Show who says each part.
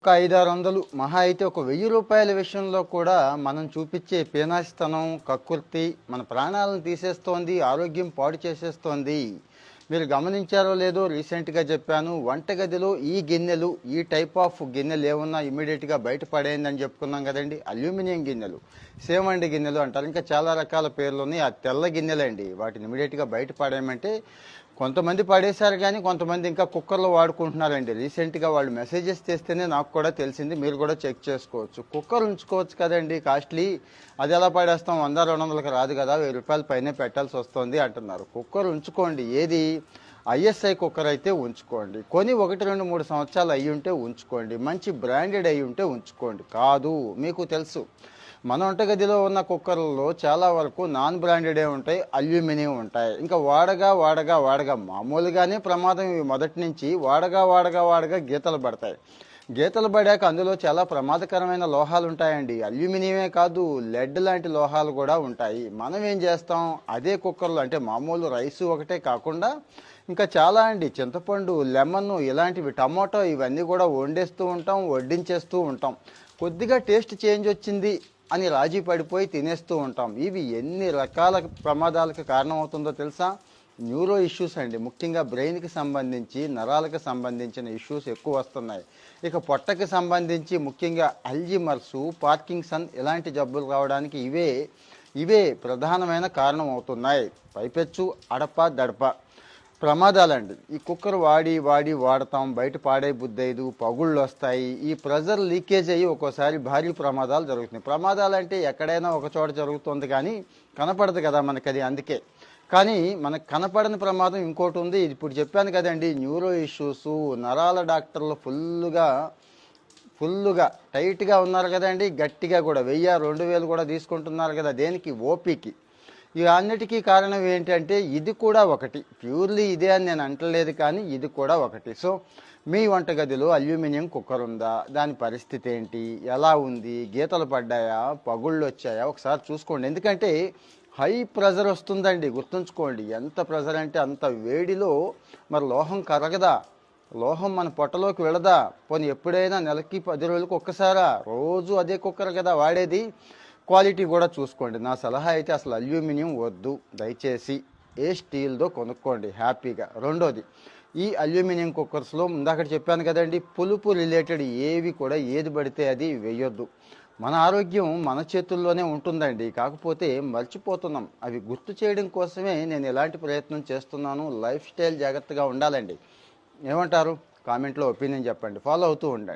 Speaker 1: ఒక్క 500, 600 మహా అయితే ఒక రూ. 1000 విషయంలో కూడా మనం చూపించే పీనాసితనం, కక్కుర్తి మన ప్రాణాలను తీసేస్తోంది, ఆరోగ్యం పాడు చేసేస్తోంది. మీరు గమనించారో లేదో రీసెంట్గా చెప్పాను, వంటగదిలో ఈ గిన్నెలు, ఈ టైప్ ఆఫ్ గిన్నెలు ఏమన్నా ఇమీడియట్గా బయటపడేయందని చెప్పుకున్నాం కదండి. అల్యూమినియం గిన్నెలు, సేమండి గిన్నెలు అంటారు, ఇంకా చాలా రకాల పేర్లు ఉన్నాయి. ఆ తెల్ల గిన్నెలండి, వాటిని ఇమీడియట్గా బయటపడేయమంటే కొంతమంది పడేశారు, కానీ కొంతమంది ఇంకా కుక్కర్లో వాడుకుంటున్నారండి. రీసెంట్గా వాళ్ళు మెసేజెస్ చేస్తేనే నాకు కూడా తెలిసింది, మీరు కూడా చెక్ చేసుకోవచ్చు. కుక్కర్ ఉంచుకోవచ్చు కదండి, కాస్ట్లీ, అది ఎలా పడేస్తాం, 100-200కి రాదు కదా, రూ. 1000 పైనే పెట్టాల్సి వస్తుంది అంటున్నారు. కుక్కర్ ఉంచుకోండి, ఏది ఐఎస్ఐ కుక్కర్ అయితే ఉంచుకోండి. కొని 1-2-3 సంవత్సరాలు అయ్యి ఉంటే ఉంచుకోండి, మంచి బ్రాండెడ్ అయ్యి ఉంటే ఉంచుకోండి. కాదు, మీకు తెలుసు మన వంటగదిలో ఉన్న కుక్కర్లలో చాలా వరకు నాన్ బ్రాండెడే ఉంటాయి, అల్యూమినియం ఉంటాయి. ఇంకా వాడగా మామూలుగానే ప్రమాదం. ఇవి మొదటి నుంచి వాడగా గీతలు పడతాయి. గీతలు పడాక అందులో చాలా ప్రమాదకరమైన లోహాలు ఉంటాయండి. అల్యూమినియమే కాదు, లెడ్ లాంటి లోహాలు కూడా ఉంటాయి. మనం ఏం చేస్తాం, అదే కుక్కర్లో అంటే మామూలు రైసు ఒకటే కాకుండా ఇంకా చాలా అండి, చింతపండు, లెమన్, ఇలాంటివి, టమాటో, ఇవన్నీ కూడా వండేస్తూ ఉంటాం, వడ్డించేస్తూ ఉంటాం. కొద్దిగా టేస్ట్ చేంజ్ వచ్చింది అని రాజీ పడిపోయి తినేస్తూ ఉంటాం. ఇవి ఎన్ని రకాల ప్రమాదాలకు కారణమవుతుందో తెలుసా? న్యూరో ఇష్యూస్ అండి, ముఖ్యంగా బ్రెయిన్కి సంబంధించి, నరాలకు సంబంధించిన ఇష్యూస్ ఎక్కువ వస్తున్నాయి. ఇక పొట్టకి సంబంధించి ముఖ్యంగా అల్జిమర్సు, పార్కిన్సన్ ఇలాంటి జబ్బులు రావడానికి ఇవే ప్రధానమైన కారణం అవుతున్నాయి. పైపెచ్చు అడప దడప ప్రమాదాలండి. ఈ కుక్కర్ వాడతాం, బయట పాడే బుద్ధైదు, పగుళ్ళు వస్తాయి, ఈ ప్రెజర్ లీకేజ్ అయ్యి ఒక్కోసారి భారీ ప్రమాదాలు జరుగుతున్నాయి. ప్రమాదాలు అంటే ఎక్కడైనా ఒక చోట జరుగుతుంది, కానీ కనపడదు కదా మనకి అది, అందుకే. కానీ మనకు కనపడని ప్రమాదం ఇంకోటి ఉంది. ఇప్పుడు చెప్పాను కదండి, న్యూరో ఇష్యూసు, నరాల డాక్టర్లు ఫుల్లుగా టైట్గా ఉన్నారు కదండి, గట్టిగా కూడా 1000-2000 కూడా తీసుకుంటున్నారు కదా, దేనికి? ఓపీకి. ఇవి అన్నిటికీ కారణం ఏంటంటే ఇది కూడా ఒకటి, ప్యూర్లీ ఇదే అని నేను అంటలేదు, కానీ ఇది కూడా ఒకటి. సో మీ వంటగదిలో అల్యూమినియం కుక్కర్ ఉందా, దాని పరిస్థితి ఏంటి, ఎలా ఉంది, గీతలు పడ్డాయా, పగుళ్ళు వచ్చాయా, ఒకసారి చూసుకోండి. ఎందుకంటే హై ప్రెజర్ వస్తుందండి, గుర్తుంచుకోండి. ఎంత ప్రెజర్ అంటే అంత వేడిలో మరి లోహం కరగదా, లోహం మన పొట్టలోకి వెళదా? పోనీ ఎప్పుడైనా నెలకి 10 రోజులకు ఒక్కసారా? రోజు అదే కుక్కర్ కదా వాడేది. క్వాలిటీ కూడా చూసుకోండి. నా సలహా అయితే అసలు అల్యూమినియం వద్దు, దయచేసి ఏ స్టీల్దో కొనుక్కోండి హ్యాపీగా. రెండోది, ఈ అల్యూమినియం కుక్కర్స్లో ఇందాక చెప్పాను కదండి, పులుపు రిలేటెడ్ ఏవి కూడా ఏది పడితే అది వేయొద్దు. మన ఆరోగ్యం మన చేతుల్లోనే ఉంటుందండి, కాకపోతే మర్చిపోతున్నాం. అవి గుర్తు చేయడం కోసమే నేను ఎలాంటి ప్రయత్నం చేస్తున్నాను. లైఫ్ స్టైల్ జాగ్రత్తగా ఉండాలండి. ఏమంటారు? కామెంట్లో ఒపీనియన్ చెప్పండి, ఫాలో అవుతూ ఉండండి.